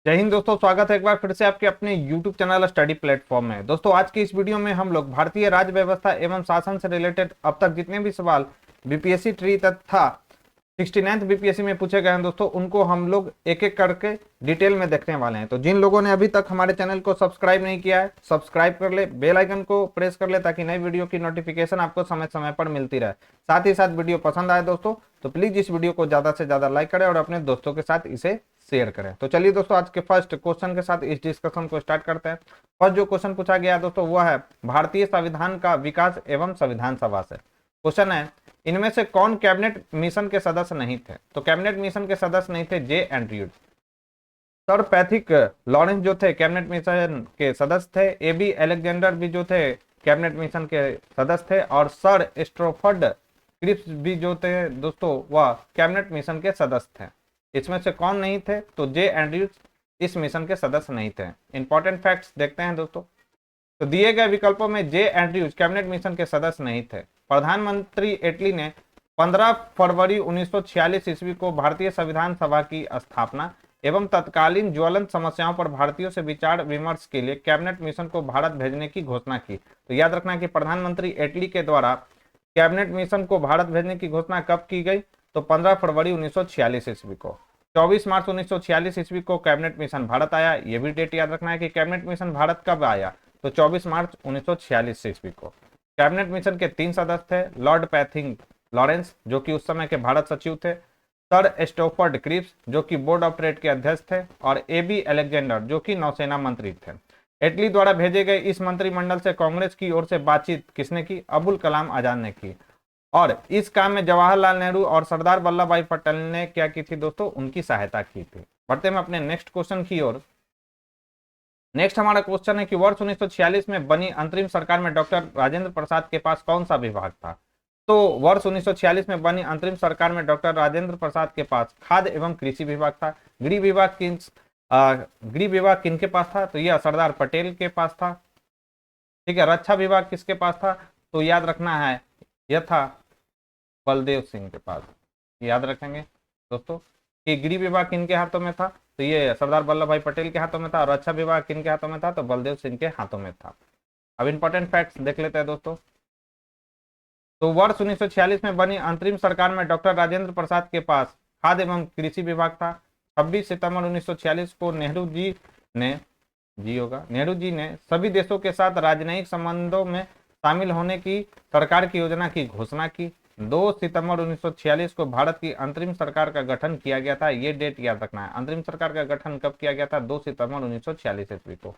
जय हिंद दोस्तों, स्वागत है एक बार फिर से आपके अपने YouTube चैनल स्टडी प्लेटफॉर्म में। दोस्तों, आज की इस वीडियो में हम लोग भारतीय राज्य व्यवस्था एवं शासन से रिलेटेड अब तक जितने भी सवाल बीपीएससी ट्री तथा 69th बीपीएससी में पूछे गए हैं दोस्तों, उनको हम लोग एक एक करके डिटेल में देखने वाले हैं। तो जिन लोगों ने अभी तक हमारे चैनल को सब्सक्राइब नहीं किया है, सब्सक्राइब कर ले, बेल आइकन को प्रेस कर ले ताकि नई वीडियो की नोटिफिकेशन आपको समय समय पर मिलती रहे। साथ ही साथ वीडियो पसंद आए दोस्तों तो प्लीज इस वीडियो को ज्यादा से ज्यादा लाइक करें और अपने दोस्तों के साथ इसे शेयर करें। तो चलिए दोस्तों, आज के फर्स्ट क्वेश्चन के साथ इस डिस्कशन को स्टार्ट करते हैं। फर्स्ट जो क्वेश्चन पूछा गया है दोस्तों वह है भारतीय संविधान का विकास एवं संविधान सभा से। क्वेश्चन है, इनमें से कौन कैबिनेट मिशन के सदस्य नहीं थे? तो कैबिनेट मिशन के सदस्य नहीं थे जे एंड्रयूज। सर पैथिक लॉरेंस जो थे कैबिनेट मिशन के सदस्य थे। ए बी एलेक्जेंडर भी जो थे कैबिनेट मिशन के सदस्य थे। और सर स्ट्रोफर्ड क्रिप्स भी जो थे दोस्तों वह कैबिनेट मिशन के सदस्य थे। इसमें से कौन नहीं थे? तो जे एंड्रयूज इस मिशन के सदस्य नहीं थे। इंपॉर्टेंट फैक्ट्स देखते हैं दोस्तों। तो दिए गए विकल्पों में जे एंड्रयूज कैबिनेट मिशन के सदस्य नहीं थे। प्रधानमंत्री एटली ने 15 फरवरी 1946 ईस्वी को भारतीय संविधान सभा की स्थापना एवं तत्कालीन ज्वलंत समस्याओं पर भारतीयों से विचार विमर्श के लिए कैबिनेट मिशन को भारत भेजने की घोषणा की। तो याद रखना कि प्रधानमंत्री एटली के द्वारा कैबिनेट मिशन को भारत भेजने की घोषणा कब की गई? तो 15 फरवरी 1946 ईस्वी को। 24 मार्च 1946 ईस्वी को कैबिनेट मिशन भारत आया। यह भी डेट याद रखना है कि कैबिनेट मिशन भारत कब आया? तो 24 मार्च 1946 ईस्वी को। कैबिनेट मिशन के 3 सदस्य थे। लॉर्ड पैथिक लॉरेंस जो कि उस समय के भारत सचिव थे, सर स्टोफर्ड क्रिप्स जो कि बोर्ड ऑफ ट्रेड के अध्यक्ष थे, और ए बी एलेक्जेंडर जो कि नौसेना मंत्री थे। एटली द्वारा भेजे गए इस मंत्रिमंडल से कांग्रेस की ओर से बातचीत किसने की? अबुल कलाम आजाद ने की। और इस काम में जवाहरलाल नेहरू और सरदार वल्लभ भाई पटेल ने क्या की थी दोस्तों? उनकी सहायता की थी। बढ़ते हैं अपने नेक्स्ट क्वेश्चन की ओर। नेक्स्ट हमारा क्वेश्चन है कि वर्ष 1946 में बनी अंतरिम सरकार में डॉक्टर राजेंद्र प्रसाद के पास कौन सा विभाग था? तो वर्ष 1946 में बनी अंतरिम सरकार में डॉक्टर राजेंद्र प्रसाद के पास खाद्य एवं कृषि विभाग था। गृह विभाग किनके पास था? तो यह सरदार पटेल के पास था। ठीक है। रक्षा विभाग किसके पास था? तो याद रखना है यह था बलदेव सिंह के पास। याद रखेंगे दोस्तों कि गृह विभाग किनके हाथों में था? तो ये सरदार वल्लभ भाई पटेल के हाथों में था। और रक्षा विभाग किनके हाथों में था? तो बलदेव सिंह के हाथों में था। अब इंपॉर्टेंट फैक्ट्स देख लेते हैं दोस्तों। तो वर्ष 1946 में बनी अंतरिम सरकार में डॉक्टर राजेंद्र प्रसाद के पास खाद्य एवं कृषि विभाग था। 26 सितंबर 1946 को नेहरू जी ने सभी देशों के साथ राजनयिक संबंधों में शामिल होने की सरकार की योजना की घोषणा की। 2 सितंबर 1946 को भारत की अंतरिम सरकार का गठन किया गया था। ये डेट याद रखना है। अंतरिम सरकार का गठन कब किया गया था? 2 सितंबर 1946 ईस्वी को।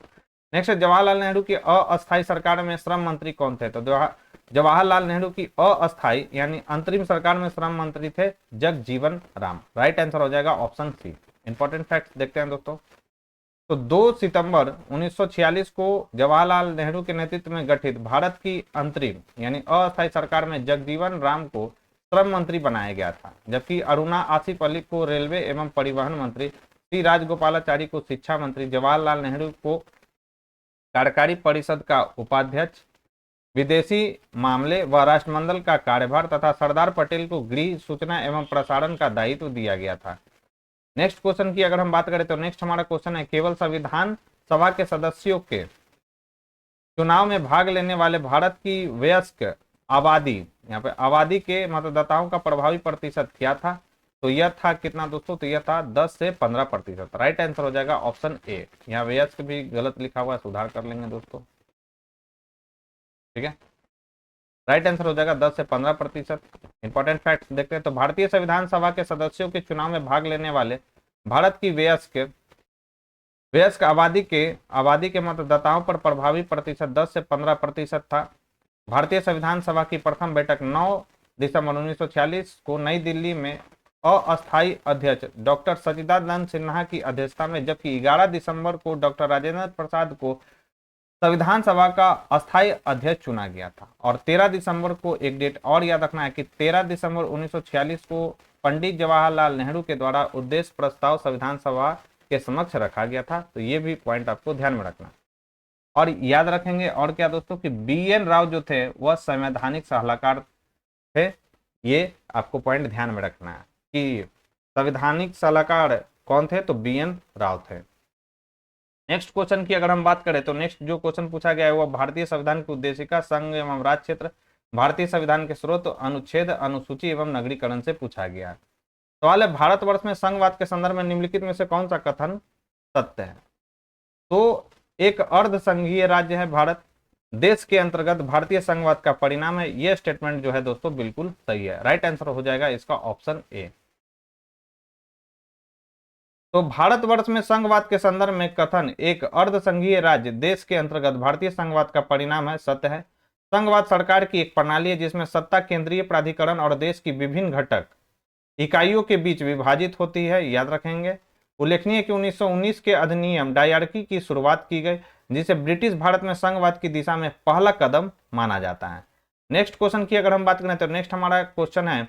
नेक्स्ट, जवाहरलाल नेहरू की अस्थायी सरकार में श्रम मंत्री कौन थे? तो जवाहरलाल नेहरू की अस्थायी यानी अंतरिम सरकार में श्रम मंत्री थे जगजीवन राम। राइट आंसर हो जाएगा ऑप्शन सी। इंपॉर्टेंट फैक्ट्स देखते हैं दोस्तों। तो 2 सितंबर 1946 को जवाहरलाल नेहरू के नेतृत्व में गठित भारत की अंतरिम यानी अस्थायी सरकार में जगजीवन राम को श्रम मंत्री बनाया गया था, जबकि अरुणा आसिफ अली को रेलवे एवं परिवहन मंत्री, सी राजगोपालाचारी को शिक्षा मंत्री, जवाहरलाल नेहरू को कार्यकारी परिषद का उपाध्यक्ष, विदेशी मामले व राष्ट्रमंडल का कार्यभार तथा सरदार पटेल को गृह, सूचना एवं प्रसारण का दायित्व दिया गया था। नेक्स्ट क्वेश्चन की अगर हम बात करें तो नेक्स्ट हमारा क्वेश्चन है, केवल संविधान सभा के सदस्यों के चुनाव में भाग लेने वाले भारत की वयस्क आबादी, यहाँ पे आबादी के मतदाताओं का प्रभावी प्रतिशत क्या था? तो यह था कितना दोस्तों? तो यह था 10 से 15%। राइट आंसर हो जाएगा ऑप्शन ए। यहाँ वयस्क भी गलत लिखा हुआ है, सुधार कर लेंगे दोस्तों। ठीक है। राइट आंसर हो जाएगा 10 से 15%। इंपॉर्टेंट फैक्ट्स देखते हैं। तो भारतीय संविधान सभा के सदस्यों के चुनाव में भाग लेने वाले भारत की वयस्क आबादी के मतदाताओं पर प्रभावी प्रतिशत 10 से 15% था। भारतीय संविधान सभा की प्रथम बैठक 9 दिसंबर 1946 को नई दिल्ली में अस्थायी अध्यक्ष डॉक्टर सचिदानंद सिन्हा की अध्यक्षता में, जबकि 11 दिसंबर को डॉक्टर राजेंद्र प्रसाद को संविधान सभा का अस्थायी अध्यक्ष चुना गया था। और 13 दिसंबर को एक डेट और याद रखना है कि 13 दिसंबर 1946 को पंडित जवाहरलाल नेहरू के द्वारा उद्देश्य प्रस्ताव संविधान सभा के समक्ष रखा गया था। तो ये भी पॉइंट आपको ध्यान में रखना। और याद रखेंगे और क्या दोस्तों कि BN राव जो थे वह संवैधानिक सलाहकार थे। ये आपको पॉइंट ध्यान में रखना है कि संवैधानिक सलाहकार कौन थे? तो BN राव थे। नेक्स्ट क्वेश्चन की अगर हम बात करें तो नेक्स्ट जो क्वेश्चन पूछा गया है वह भारतीय संविधान की उद्देशिका, संघ एवं राज्य क्षेत्र, भारतीय संविधान के स्रोत, अनुच्छेद, अनुसूची एवं नगरीकरण से पूछा गया है। सवाल है, भारतवर्ष में संघवाद के संदर्भ में निम्नलिखित में से कौन सा कथन सत्य है? तो एक अर्ध संघीय राज्य है भारत, देश के अंतर्गत भारतीय संघवाद का परिणाम है, यह स्टेटमेंट जो है दोस्तों बिल्कुल सही है। राइट आंसर हो जाएगा इसका ऑप्शन ए। तो भारतवर्ष में संघवाद के संदर्भ में कथन एक अर्ध संघीय राज्य देश के अंतर्गत भारतीय संघवाद का परिणाम है, सत्य है। संघवाद सरकार की एक प्रणाली है जिसमें सत्ता केंद्रीय प्राधिकरण और देश की विभिन्न घटक इकाइयों के बीच विभाजित होती है, याद रखेंगे। उल्लेखनीय है कि 1919 के अधिनियम डायरकी की शुरुआत की गई, जिसे ब्रिटिश भारत में संघवाद की दिशा में पहला कदम माना जाता है। नेक्स्ट क्वेश्चन की अगर हम बात करें तो नेक्स्ट हमारा क्वेश्चन है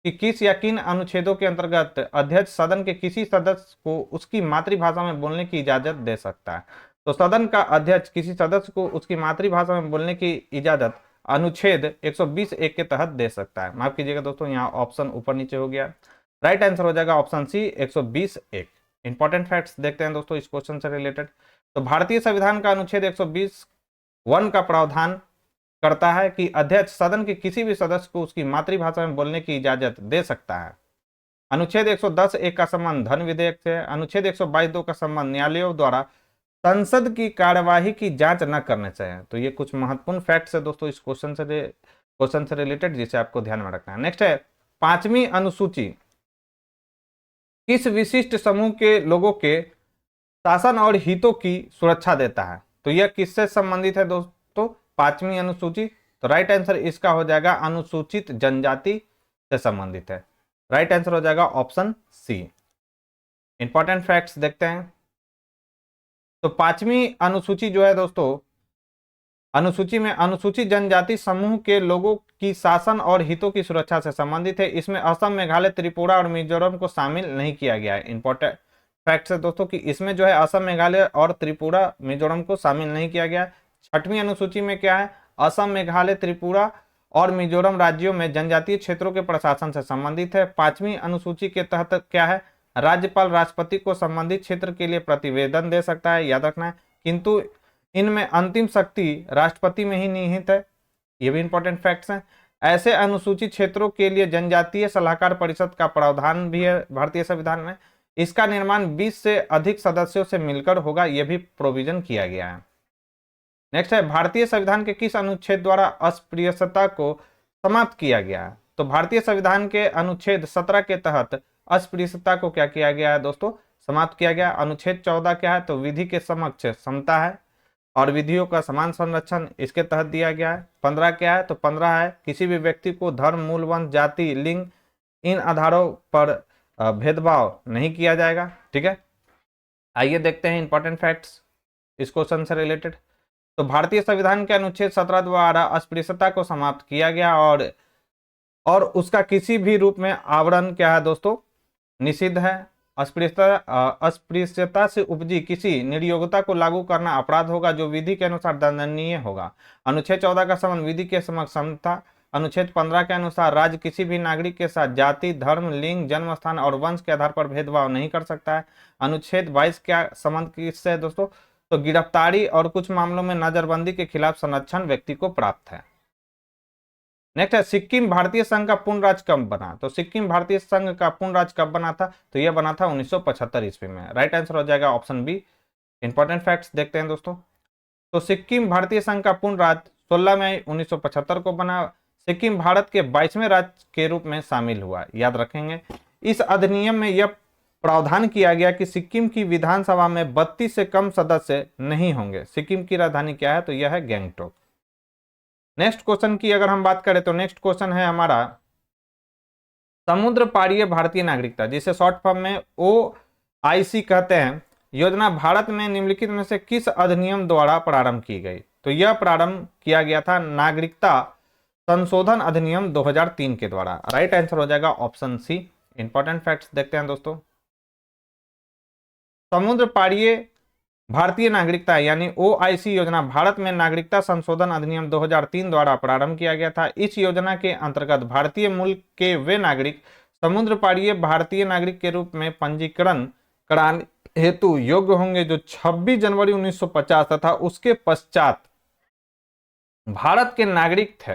कि किस या किन अनुच्छेदों के अंतर्गत अध्यक्ष सदन के किसी सदस्य को उसकी मातृभाषा में बोलने की इजाजत दे सकता है? तो सदन का अध्यक्ष किसी सदस्य को उसकी मातृभाषा में बोलने की इजाजत अनुच्छेद 120(1) के तहत दे सकता है। माफ कीजिएगा दोस्तों, यहाँ ऑप्शन ऊपर नीचे हो गया। राइट आंसर हो जाएगा ऑप्शन सी 120(1). इंपॉर्टेंट फैक्ट्स देखते हैं दोस्तों इस क्वेश्चन से रिलेटेड। तो भारतीय संविधान का अनुच्छेद 120(1) का प्रावधान करता है कि अध्यक्ष सदन के किसी भी सदस्य को उसकी मातृभाषा में बोलने की इजाजत दे सकता है। अनुच्छेद 110(1) का संबंध धन विधेयक से है। अनुच्छेद 122(2) का संबंध न्यायालयों द्वारा संसद की कार्यवाही की जांच न करने से है। तो ये कुछ महत्वपूर्ण फैक्ट्स है दोस्तों इस क्वेश्चन से रिलेटेड, जिसे आपको ध्यान में रखना है। नेक्स्ट है, 5वीं अनुसूची किस विशिष्ट समूह के लोगों के शासन और हितों की सुरक्षा देता है? तो यह किससे संबंधित है दोस्तों? 5वीं अनुसूची। तो राइट आंसर इसका हो जाएगा अनुसूचित जनजाति से संबंधित है। राइट आंसर हो जाएगा ऑप्शन सी। इंपॉर्टेंट फैक्ट्स देखते हैं। तो 5वीं अनुसूची जो है दोस्तों, अनुसूची में अनुसूचित जनजाति समूह के लोगों की शासन और हितों की सुरक्षा से संबंधित है। इसमें असम, मेघालय, त्रिपुरा और मिजोरम को शामिल नहीं किया गया है। इंपॉर्टेंट फैक्ट है दोस्तों कि इसमें जो है असम, मेघालय और त्रिपुरा, मिजोरम को शामिल नहीं किया गया है। 6वीं अनुसूची में क्या है? असम, मेघालय, त्रिपुरा और मिजोरम राज्यों में जनजातीय क्षेत्रों के प्रशासन से संबंधित है। 5वीं अनुसूची के तहत क्या है? राज्यपाल राष्ट्रपति को संबंधित क्षेत्र के लिए प्रतिवेदन दे सकता है, याद रखना है। किंतु इनमें अंतिम शक्ति राष्ट्रपति में ही निहित है। ये भी इंपॉर्टेंट फैक्ट्स हैं। ऐसे अनुसूचित क्षेत्रों के लिए जनजातीय सलाहकार परिषद का प्रावधान भी है भारतीय संविधान में। इसका निर्माण 20 से अधिक सदस्यों से मिलकर होगा, यह भी प्रोविजन किया गया है। नेक्स्ट है, भारतीय संविधान के किस अनुच्छेद द्वारा अस्पृश्यता को समाप्त किया गया है? तो भारतीय संविधान के अनुच्छेद 17 के तहत अस्पृश्यता को क्या किया गया है दोस्तों? समाप्त किया गया। अनुच्छेद 14 क्या है? तो विधि के समक्ष समता है और विधियों का समान संरक्षण इसके तहत दिया गया है। 15 क्या है? तो 15 है किसी भी व्यक्ति को धर्म, मूल, वंश, जाति, लिंग इन आधारों पर भेदभाव नहीं किया जाएगा। ठीक है, आइए देखते हैं इंपॉर्टेंट फैक्ट्स इस क्वेश्चन से रिलेटेड। तो भारतीय संविधान के अनुच्छेद 17 द्वारा अस्पृश्यता को समाप्त किया गया और उसका किसी भी रूप में आवरण क्या है दोस्तों? निषिद्ध है। अस्पृश्यता से उपजी किसी निर्योग्यता को लागू करना अपराध होगा जो विधि के अनुसार दंडनीय होगा। अनुच्छेद 14 का संबंध विधि के समक्ष समता। अनुच्छेद 15 के अनुसार राज्य किसी भी नागरिक के साथ जाति, धर्म, लिंग, जन्म स्थान और वंश के आधार पर भेदभाव नहीं कर सकता है। अनुच्छेद 22 का संबंध किससे है दोस्तों? तो गिरफ्तारी और कुछ मामलों में नजरबंदी के खिलाफ संरक्षण व्यक्ति को प्राप्त है। नेक्स्ट है, सिक्किम भारतीय संघ का पूर्ण राज्य कब बना? तो सिक्किम भारतीय संघ का पूर्ण राज्य कब बना था? तो यह बना था 1975 ईस्वी में। राइट आंसर हो जाएगा ऑप्शन बी। इंपॉर्टेंट फैक्ट्स देखते हैं दोस्तों। तो सिक्किम भारतीय संघ का पूर्ण राज्य 16 मई 1975 को बना। सिक्किम भारत के 22वें राज्य के रूप में शामिल हुआ, याद रखेंगे। इस अधिनियम में यह प्रावधान किया गया कि सिक्किम की विधानसभा में 32 से कम सदस्य नहीं होंगे। सिक्किम की राजधानी क्या है? तो यह है गैंगटॉक। नेक्स्ट क्वेश्चन की अगर हम बात करें तो नेक्स्ट क्वेश्चन है हमारा समुद्र पारीय भारतीय नागरिकता, जिसे शॉर्ट फॉर्म में OIC कहते हैं, योजना भारत में निम्नलिखित में से किस अधिनियम द्वारा प्रारंभ की गई? तो यह प्रारंभ किया गया था नागरिकता संशोधन अधिनियम 2003 के द्वारा। राइट आंसर हो जाएगा ऑप्शन सी। इंपॉर्टेंट फैक्ट्स देखते हैं दोस्तों। समुद्र पारीय भारतीय नागरिकता यानी OIC योजना भारत में नागरिकता संशोधन अधिनियम 2003 द्वारा प्रारंभ किया गया था। इस योजना के अंतर्गत भारतीय मूल के वे नागरिक समुद्र पारीय भारतीय नागरिक के रूप में पंजीकरण कराने हेतु योग्य होंगे जो 26 जनवरी 1950 तथा उसके पश्चात भारत के नागरिक थे,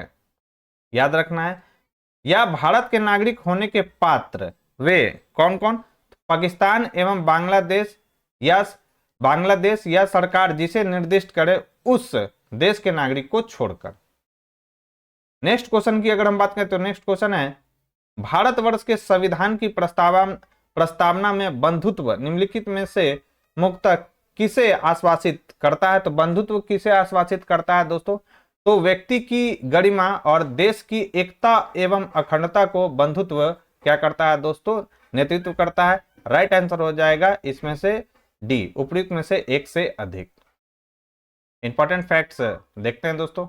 याद रखना है, या भारत के नागरिक होने के पात्र, वे कौन कौन? पाकिस्तान एवं बांग्लादेश या सरकार जिसे निर्दिष्ट करे उस देश के नागरिक को छोड़कर। नेक्स्ट क्वेश्चन की अगर हम बात करें तो नेक्स्ट क्वेश्चन है, भारतवर्ष के संविधान की प्रस्तावना में बंधुत्व निम्नलिखित में से मुक्त किसे आश्वासित करता है? तो बंधुत्व किसे आश्वासित करता है दोस्तों? तो व्यक्ति की गरिमा और देश की एकता एवं अखंडता को बंधुत्व क्या करता है दोस्तों? नेतृत्व करता है। राइट आंसर हो जाएगा इसमें से डी, उपयुक्त में से एक से अधिक। इंपॉर्टेंट फैक्ट्स देखते हैं दोस्तों।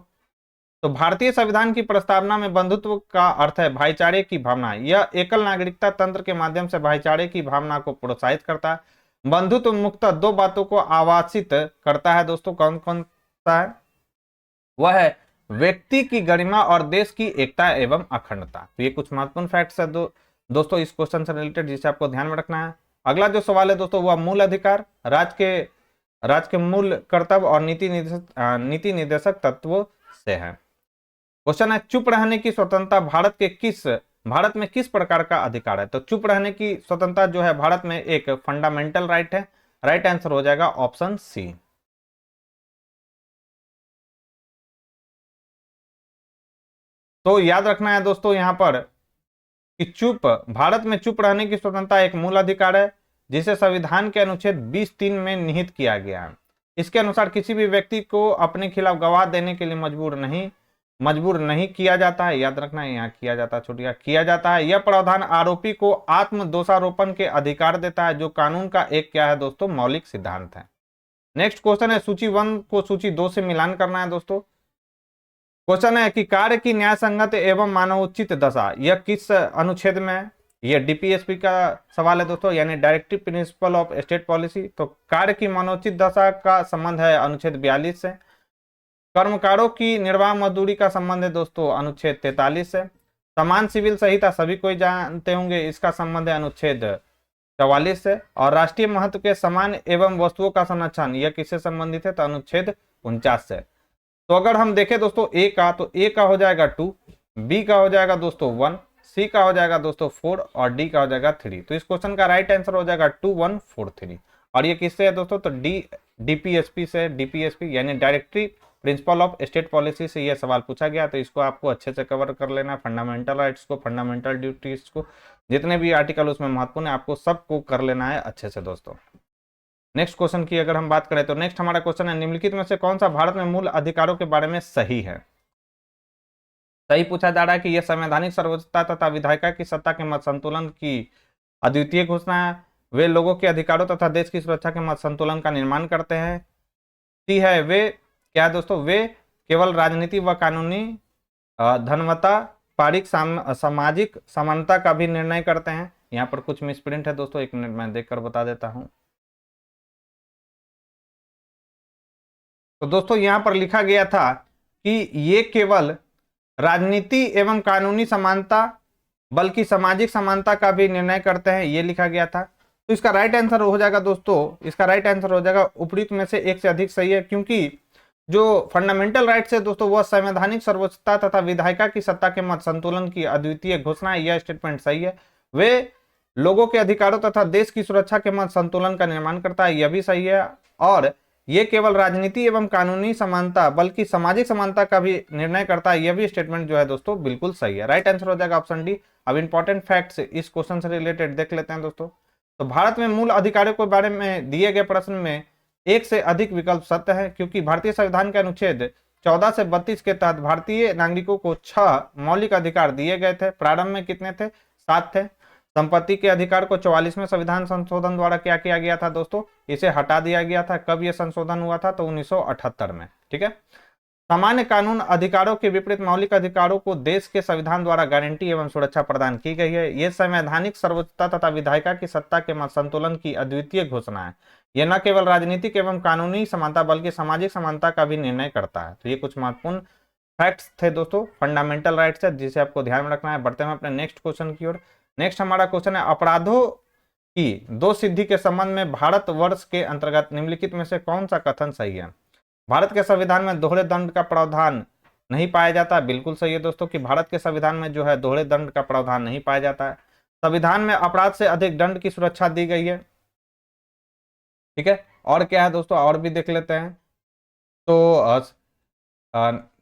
तो भारतीय संविधान की प्रस्तावना में बंधुत्व का अर्थ है भाईचारे की भावना। यह एकल नागरिकता तंत्र के माध्यम से भाईचारे की भावना को प्रोत्साहित करता है। बंधुत्व मुक्त दो बातों को आवासित करता है दोस्तों, कौन कौन सा है? वह है व्यक्ति की गरिमा और देश की एकता एवं अखंडता। तो ये कुछ महत्वपूर्ण फैक्ट्स है दोस्तों इस क्वेश्चन से रिलेटेड, जिसे आपको ध्यान में रखना है। अगला जो सवाल है दोस्तों वह मूल अधिकार, राज्य के मूल कर्तव्य और नीति निर्देशक तत्वों से है। क्वेश्चन है, चुप रहने की स्वतंत्रता भारत में किस प्रकार का अधिकार है? तो चुप रहने की स्वतंत्रता जो है भारत में एक फंडामेंटल राइट है। राइट आंसर हो जाएगा ऑप्शन सी। तो याद रखना है दोस्तों यहां पर कि भारत में चुप रहने की स्वतंत्रता एक मूल अधिकार है जिसे संविधान के अनुच्छेद 20(3) में निहित किया गया है। इसके अनुसार किसी भी व्यक्ति को अपने खिलाफ गवाह देने के लिए मजबूर नहीं किया जाता है। याद रखना है, यहाँ किया जाता है, छुट्टियां किया जाता है। यह प्रावधान आरोपी को आत्म दोषारोपण के अधिकार देता है जो कानून का एक क्या है दोस्तों? मौलिक सिद्धांत है। नेक्स्ट क्वेश्चन है, सूची 1 को सूची 2 से मिलान करना है दोस्तों। क्वेश्चन है कि कार्य की न्याय संगत एवं मानवोचित दशा यह किस अनुच्छेद में है? यह डीपीएसपी का सवाल है दोस्तों, यानी directive principle of state policy. तो कार्य की मानवोचित दशा का संबंध है अनुच्छेद 42 से। कर्मकारों की निर्वाह मजदूरी का संबंध है दोस्तों अनुच्छेद 43 से। समान सिविल संहिता सभी कोई जानते होंगे, इसका संबंध है अनुच्छेद 44 से। और राष्ट्रीय महत्व के सामान एवं वस्तुओं का संरक्षण यह किससे संबंधित है? तो अनुच्छेद 49 से। तो अगर हम देखें दोस्तों ए का, तो ए का हो जाएगा 2, बी का हो जाएगा दोस्तों 1, सी का हो जाएगा दोस्तों 4 और डी का हो जाएगा 3। तो इस क्वेश्चन का राइट आंसर हो जाएगा 2, 1, 4, 3। और ये किससे है दोस्तों? तो डीपीएसपी से। डीपीएसपी यानी directive principle of state policy से यह सवाल पूछा गया। तो इसको आपको अच्छे से कवर कर लेना, फंडामेंटल राइट्स को, फंडामेंटल ड्यूटीज को, जितने भी आर्टिकल उसमें महत्वपूर्ण है आपको सबको कर लेना है अच्छे से दोस्तों। नेक्स्ट क्वेश्चन की अगर हम बात करें तो नेक्स्ट हमारा क्वेश्चन है, निम्नलिखित में से कौन सा भारत में मूल अधिकारों के बारे में सही है? सही पूछा जा रहा है कि यह संवैधानिक सर्वोच्चता तथा विधायिका की सत्ता के मत संतुलन की अद्वितीय घोषणा है। वे लोगों के अधिकारों तथा देश की सुरक्षा के मत संतुलन का निर्माण करते हैं। सी है, वे क्या है दोस्तों? वे केवल राजनीति व कानूनी धर्मता पारिक सामाजिक समानता का भी निर्णय करते हैं। यहाँ पर कुछ मिसप्रिंट है दोस्तों, 1 मिनट में देखकर बता देता हूं। तो दोस्तों यहां पर लिखा गया था कि ये केवल राजनीति एवं कानूनी समानता बल्कि सामाजिक समानता का भी निर्णय करते हैं, ये लिखा गया था। तो इसका राइट आंसर हो जाएगा दोस्तों, इसका राइट आंसर हो जाएगा उपयुक्त में से एक से अधिक सही है, क्योंकि जो फंडामेंटल राइट्स है दोस्तों वह संवैधानिक सर्वोच्चता तथा विधायिका की सत्ता के मत संतुलन की अद्वितीय घोषणा है। यह स्टेटमेंट सही है। वे लोगों के अधिकारों तथा देश की सुरक्षा के मत संतुलन का निर्माण करता है, यह भी सही है। और ये केवल राजनीति एवं कानूनी समानता बल्कि सामाजिक समानता का भी निर्णय करता है, यह भी स्टेटमेंट जो है दोस्तों बिल्कुल सही है। राइट आंसर हो जाएगा ऑप्शन डी। अब इंपॉर्टेंट फैक्ट्स इस क्वेश्चन से रिलेटेड देख लेते हैं दोस्तों। तो भारत में मूल अधिकारों के बारे में दिए गए प्रश्न में एक से अधिक विकल्प सत्य है, क्योंकि भारतीय संविधान के अनुच्छेद 14 से 32 के तहत भारतीय नागरिकों को 6 मौलिक अधिकार दिए गए थे। प्रारंभ में कितने थे? 7 थे। संपत्ति के अधिकार को 44वें संविधान संशोधन द्वारा क्या किया गया था दोस्तों? इसे हटा दिया गया था। कब यह संशोधन हुआ था? तो 1978 में। ठीक है। सामान्य कानून अधिकारों के विपरीत मौलिक अधिकारों को देश के संविधान द्वारा गारंटी एवं सुरक्षा प्रदान की गई है। यह संवैधानिक सर्वोच्चता तथा विधायिका की सत्ता के मत संतुलन की अद्वितीय घोषणा है। यह न केवल राजनीतिक एवं कानूनी समानता बल्कि सामाजिक समानता का भी निर्णय करता है। तो ये कुछ महत्वपूर्ण फैक्ट्स थे दोस्तों, फंडामेंटल राइट्स है, जिसे आपको ध्यान में रखना है। बढ़ते हैं अपने नेक्स्ट क्वेश्चन की ओर। नेक्स्ट हमारा क्वेश्चन है, अपराधों की दो सिद्धि के संबंध में भारतवर्ष के अंतर्गत निम्नलिखित में से कौन सा कथन सही है? भारत के संविधान में दोहरे दंड का प्रावधान नहीं पाया जाता। बिल्कुल सही है दोस्तों कि भारत के संविधान में जो है दोहरे दंड का प्रावधान नहीं पाया जाता है। संविधान में अपराध से अधिक दंड की सुरक्षा दी गई है। ठीक है, और क्या है दोस्तों, और भी देख लेते हैं। तो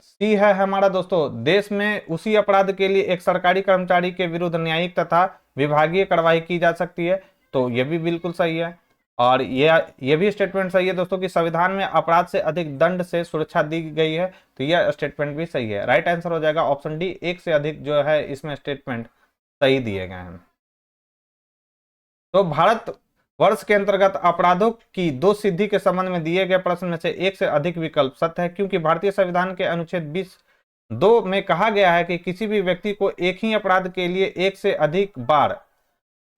सी है हमारा दोस्तों, देश में उसी अपराध के लिए एक सरकारी कर्मचारी के विरुद्ध न्यायिक तथा विभागीय कार्रवाई की जा सकती है। तो ये भी बिल्कुल सही है। और ये भी स्टेटमेंट सही है दोस्तों कि संविधान में अपराध से अधिक दंड से सुरक्षा दी गई है। तो यह स्टेटमेंट भी सही है। राइट आंसर हो जाएगा ऑप्शन डी, एक से अधिक जो है इसमें स्टेटमेंट सही दिए गए हैं। तो भारत वर्ष के अंतर्गत अपराधों की दो सिद्धि के संबंध में दिए गए प्रश्न में से एक से अधिक विकल्प सत्य है, क्योंकि भारतीय संविधान के अनुच्छेद 20(2) में कहा गया है कि किसी भी व्यक्ति को एक ही अपराध के लिए एक से अधिक बार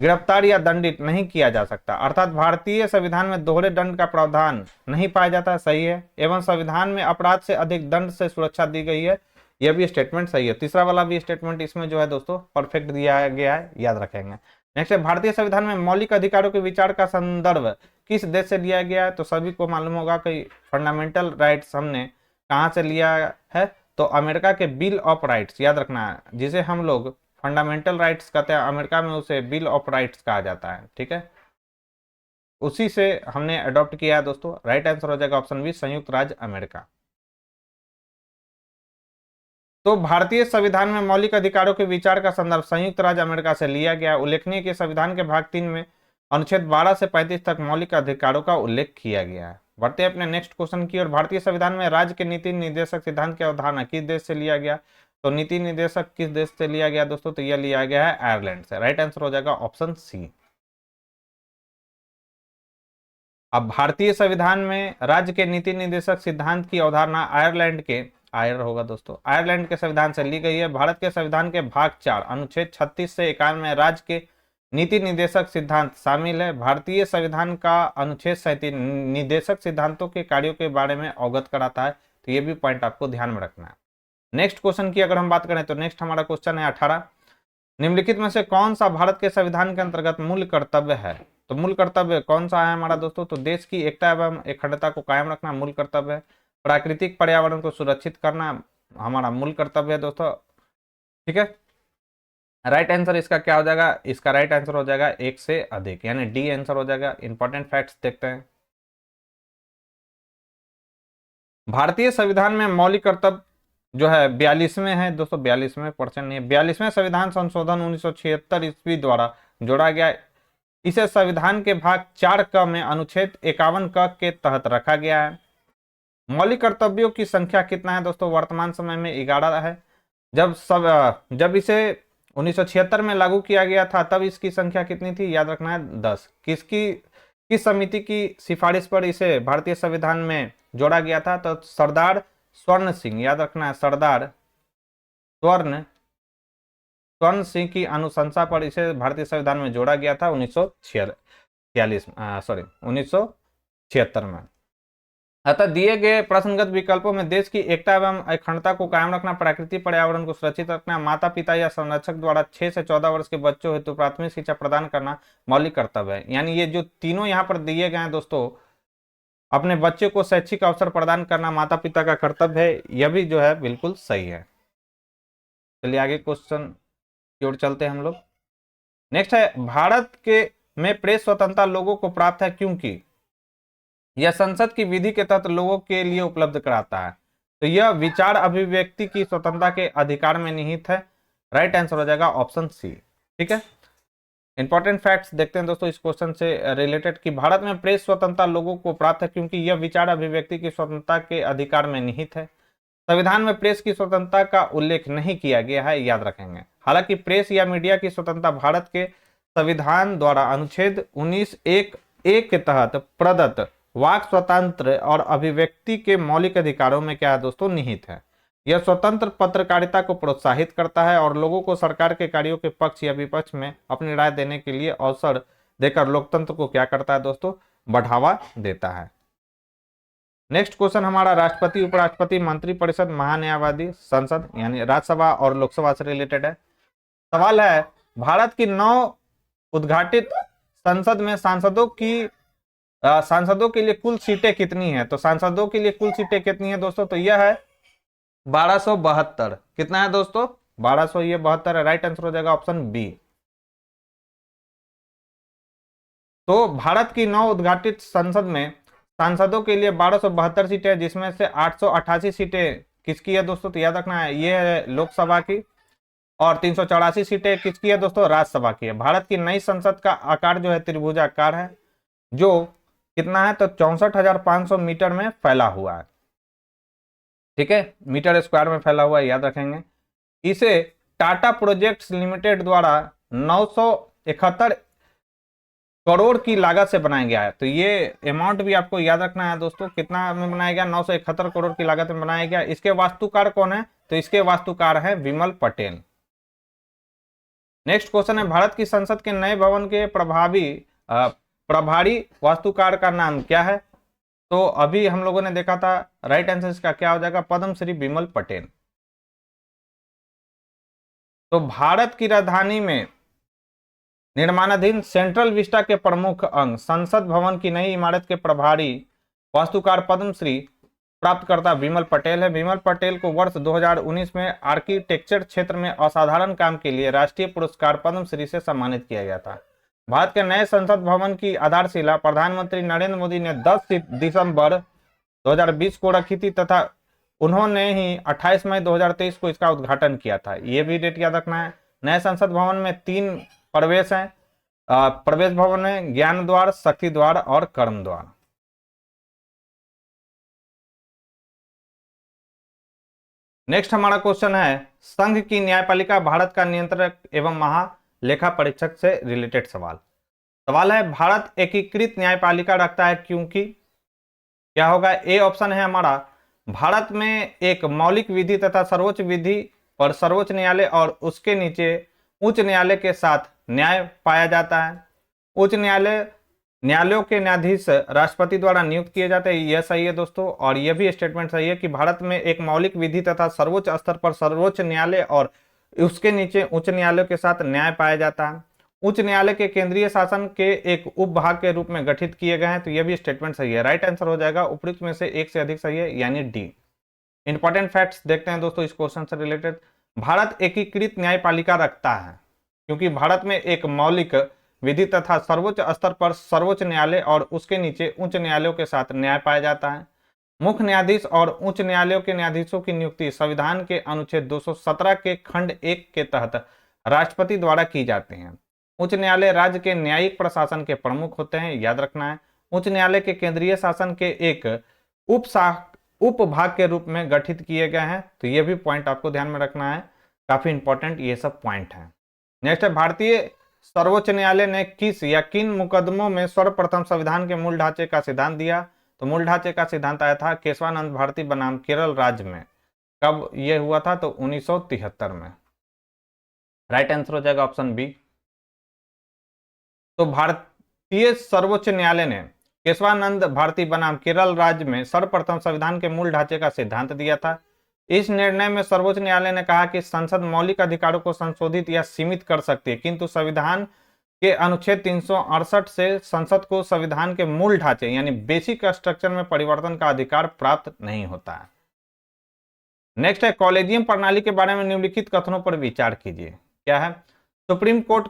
गिरफ्तार या दंडित नहीं किया जा सकता। अर्थात भारतीय संविधान में दोहरे दंड का प्रावधान नहीं पाया जाता। सही है। एवं संविधान में अपराध से अधिक दंड से सुरक्षा दी गई है। यह भी स्टेटमेंट सही है। तीसरा वाला भी स्टेटमेंट इसमें जो है दोस्तों परफेक्ट दिया गया है, याद रखेंगे। नेक्स्ट है, भारतीय संविधान में मौलिक अधिकारों के विचार का संदर्भ किस देश से लिया गया है? तो सभी को मालूम होगा कि फंडामेंटल राइट्स हमने कहां से लिया है? तो अमेरिका के बिल ऑफ राइट्स, याद रखना है, जिसे हम लोग फंडामेंटल राइट्स कहते हैं, अमेरिका में उसे बिल ऑफ राइट्स कहा जाता है। ठीक है, उसी से हमने अडॉप्ट किया है दोस्तों। राइट आंसर हो जाएगा ऑप्शन बी, संयुक्त राज्य अमेरिका। तो भारतीय संविधान में मौलिक अधिकारों के विचार का संदर्भ संयुक्त राज्य अमेरिका से लिया गया। उल्लेखनीय कि संविधान के भाग 3 में अनुच्छेद 12 से 35 तक मौलिक अधिकारों का उल्लेख किया गया है। बढ़ते हैं अपने नेक्स्ट क्वेश्चन की ओर। भारतीय संविधान में राज्य के नीति निर्देशक सिद्धांत की अवधारणा किस देश से लिया गया? तो नीति निर्देशक किस देश से लिया गया दोस्तों? तो यह लिया गया है आयरलैंड से। राइट आंसर हो जाएगा ऑप्शन सी। अब भारतीय संविधान में राज्य के नीति निर्देशक सिद्धांत की अवधारणा आयरलैंड के होगा दोस्तों, आयरलैंड के संविधान से ली गई है। भारत के संविधान के भाग 4 अनुच्छेद 36 से 51 में राज्य के नीति निर्देशक सिद्धांत शामिल है। भारतीय संविधान का अनुच्छेद 37 निर्देशक सिद्धांतों के कार्यों के बारे में अवगत कराता है। तो ये भी पॉइंट आपको ध्यान में रखना है। नेक्स्ट क्वेश्चन की अगर हम बात करें तो नेक्स्ट हमारा क्वेश्चन है 18, निम्नलिखित में से कौन सा भारत के संविधान के अंतर्गत मूल कर्तव्य है? तो मूल कर्तव्य कौन सा है हमारा दोस्तों? तो देश की एकता एवं अखंडता को कायम रखना मूल कर्तव्य है। प्राकृतिक पर्यावरण को सुरक्षित करना हमारा मूल कर्तव्य है दोस्तों। ठीक है, राइट आंसर इसका क्या हो जाएगा? इसका राइट आंसर हो जाएगा एक से अधिक, यानी डी आंसर हो जाएगा। इंपॉर्टेंट फैक्ट्स देखते हैं। भारतीय संविधान में मौलिक कर्तव्य जो है 42वें है दोस्तों, 42वें पर्सन नहीं है, 42वें संविधान संशोधन 1976 ईस्वी द्वारा जोड़ा गया। इसे संविधान के भाग 4 क में अनुच्छेद 51 क के तहत रखा गया है। मौलिक कर्तव्यों की संख्या कितना है दोस्तों? वर्तमान समय में 11 है। जब इसे 1976 में लागू किया गया था तब इसकी संख्या कितनी थी? याद रखना है 10। किस समिति की सिफारिश पर इसे भारतीय संविधान में जोड़ा गया था? तो सरदार स्वर्ण सिंह, याद रखना है, सरदार स्वर्ण सिंह की अनुशंसा पर इसे भारतीय संविधान में जोड़ा गया था 1976 में। अतः दिए गए प्रश्नगत विकल्पों में देश की एकता एवं अखंडता को कायम रखना, प्राकृतिक पर्यावरण को सुरक्षित रखना, माता पिता या संरक्षक द्वारा 6 से 14 वर्ष के बच्चों हेतु प्राथमिक शिक्षा प्रदान करना मौलिक कर्तव्य है। यानी ये जो तीनों यहाँ पर दिए गए हैं दोस्तों, अपने बच्चे को शैक्षिक अवसर प्रदान करना माता पिता का कर्तव्य है, यह भी जो है बिल्कुल सही है। चलिए आगे क्वेश्चन की ओर चलते हैं हम लोग। नेक्स्ट है, भारत के में प्रेस स्वतंत्रता लोगों को प्राप्त है क्योंकि यह संसद की विधि के तहत लोगों के लिए उपलब्ध कराता है। तो यह विचार अभिव्यक्ति की स्वतंत्रता के अधिकार में निहित है। राइट आंसर हो जाएगा ऑप्शन सी। ठीक है, इंपॉर्टेंट फैक्ट्स देखते हैं दोस्तों इस क्वेश्चन से रिलेटेड कि भारत में प्रेस स्वतंत्रता लोगों को प्राप्त है क्योंकि यह विचार अभिव्यक्ति की स्वतंत्रता के अधिकार में निहित है। संविधान में प्रेस की स्वतंत्रता का उल्लेख नहीं किया गया है, याद रखेंगे। हालांकि प्रेस या मीडिया की स्वतंत्रता भारत के संविधान द्वारा अनुच्छेद 19(1) के तहत प्रदत्त वाक स्वतंत्र और अभिव्यक्ति के मौलिक अधिकारों में क्या है दोस्तों? निहित है। यह स्वतंत्र पत्रकारिता को प्रोत्साहित करता है और लोगों को सरकार के कार्यों के पक्ष या विपक्ष में अपनी राय देने के लिए अवसर देकर लोकतंत्र को क्या करता है दोस्तों? बढ़ावा देता है। नेक्स्ट क्वेश्चन हमारा राष्ट्रपति, उपराष्ट्रपति, मंत्रिपरिषद, महान्यायवादी, संसद यानी राज्यसभा और लोकसभा से रिलेटेड है। सवाल है, भारत की 9 उद्घाटित संसद में सांसदों के लिए कुल सीटें कितनी है? तो सांसदों के लिए कुल सीटें कितनी है दोस्तों? तो यह है 1272। कितना है दोस्तों? 1200, ये 72 है। राइट आंसर हो जाएगा ऑप्शन बी। तो भारत की 9 उद्घाटित संसद में सांसदों के लिए 1272 सीटें हैं, जिसमें से 888 सीटें किसकी है दोस्तों? तो याद रखना है, ये है लोकसभा की। और 384 सीटें किसकी है दोस्तों? राज्यसभा की है। भारत की नई संसद का आकार जो है त्रिभुजाकार है, जो कितना है? तो 64,500 मीटर में फैला हुआ है। ठीक है, मीटर स्क्वायर में फैला हुआ है, याद रखेंगे। इसे टाटा प्रोजेक्ट्स लिमिटेड द्वारा 971 करोड़ की लागत से बनाया गया है। तो ये अमाउंट भी आपको याद रखना है दोस्तों, कितना में बनाया गया? 971 करोड़ की लागत में बनाया गया। इसके वास्तुकार कौन है? तो इसके वास्तुकार है विमल पटेल। नेक्स्ट क्वेश्चन है, भारत की संसद के नए भवन के प्रभारी वास्तुकार का नाम क्या है? तो अभी हम लोगों ने देखा था, राइट आंसर इसका क्या हो जाएगा? पद्मश्री विमल पटेल। तो भारत की राजधानी में निर्माणाधीन सेंट्रल विस्टा के प्रमुख अंग संसद भवन की नई इमारत के प्रभारी वास्तुकार पद्मश्री प्राप्तकर्ता विमल पटेल है। विमल पटेल को वर्ष 2019 में आर्किटेक्चर क्षेत्र में असाधारण काम के लिए राष्ट्रीय पुरस्कार पद्मश्री से सम्मानित किया गया था। भारत के नए संसद भवन की आधारशिला प्रधानमंत्री नरेंद्र मोदी ने 10 दिसंबर 2020 को रखी थी तथा उन्होंने ही 28 मई 2023 को इसका उद्घाटन किया था। ये भी डेट याद रखना है। नए संसद भवन में 3 प्रवेश हैं। प्रवेश भवन में ज्ञान द्वार, शक्ति द्वार और कर्म द्वार। नेक्स्ट हमारा क्वेश्चन है, संघ की न्यायपालिका भारत का नियंत्रक एवं महालेखा परीक्षक से रिलेटेड सवाल है, भारत एकीकृत न्यायपालिका रखता है क्योंकि क्या होगा? ए ऑप्शन है हमारा, भारत में एक मौलिक विधि तथा सर्वोच्च विधि पर सर्वोच्च न्यायालय और उसके नीचे उच्च न्यायालय के साथ न्याय पाया जाता है। उच्च न्यायालयों के न्यायाधीश राष्ट्रपति द्वारा नियुक्त किए जाते हैं। यह सही है दोस्तों। और यह भी स्टेटमेंट सही है कि भारत में एक मौलिक विधि तथा सर्वोच्च स्तर पर सर्वोच्च न्यायालय और उसके नीचे उच्च न्यायालयों के साथ न्याय पाया जाता है। उच्च न्यायालय के केंद्रीय शासन के एक उपभाग के रूप में गठित किए गए हैं। तो यह भी स्टेटमेंट सही है। राइट आंसर हो जाएगा उपयुक्त में से एक से अधिक सही है, यानी डी। इंपॉर्टेंट फैक्ट्स देखते हैं दोस्तों इस क्वेश्चन से रिलेटेड। भारत एकीकृत न्यायपालिका रखता है क्योंकि भारत में एक मौलिक विधि तथा सर्वोच्च स्तर पर सर्वोच्च न्यायालय और उसके नीचे उच्च न्यायालयों के साथ न्याय पाया जाता है। मुख्य न्यायाधीश और उच्च न्यायालयों के न्यायाधीशों की नियुक्ति संविधान के अनुच्छेद 217 के खंड 1 के तहत राष्ट्रपति द्वारा की जाती है। उच्च न्यायालय राज्य के न्यायिक प्रशासन के प्रमुख होते हैं, याद रखना है। उच्च न्यायालय के केंद्रीय शासन के एक उपभाग के रूप में गठित किए गए हैं। तो ये भी पॉइंट आपको ध्यान में रखना है, काफी इंपॉर्टेंट ये सब पॉइंट है। नेक्स्ट है, भारतीय सर्वोच्च न्यायालय ने किस या किन मुकदमों में सर्वप्रथम संविधान के मूल ढांचे का सिद्धांत दिया? तो मूल ढांचे का सिद्धांत आया था केशवानंद भारती बनाम केरल राज्य में। कब यह हुआ था? तो 1973 में। राइट आंसर हो जाएगा ऑप्शन बी। तो भारतीय सर्वोच्च न्यायालय ने केशवानंद भारती बनाम केरल राज्य में सर्वप्रथम संविधान के मूल ढांचे का सिद्धांत दिया था। इस निर्णय में सर्वोच्च न्यायालय ने कहा कि संसद मौलिक अधिकारों को संशोधित या सीमित कर सकती है, किंतु संविधान के अनुच्छेद 368 से संसद को संविधान के मूल ढांचे यानी बेसिक स्ट्रक्चर में परिवर्तन का अधिकार प्राप्त नहीं होता है। नेक्स्ट है, कॉलेजियम प्रणाली के बारे में निम्नलिखित कथनों पर विचार कीजिए। क्या है? सुप्रीम कोर्ट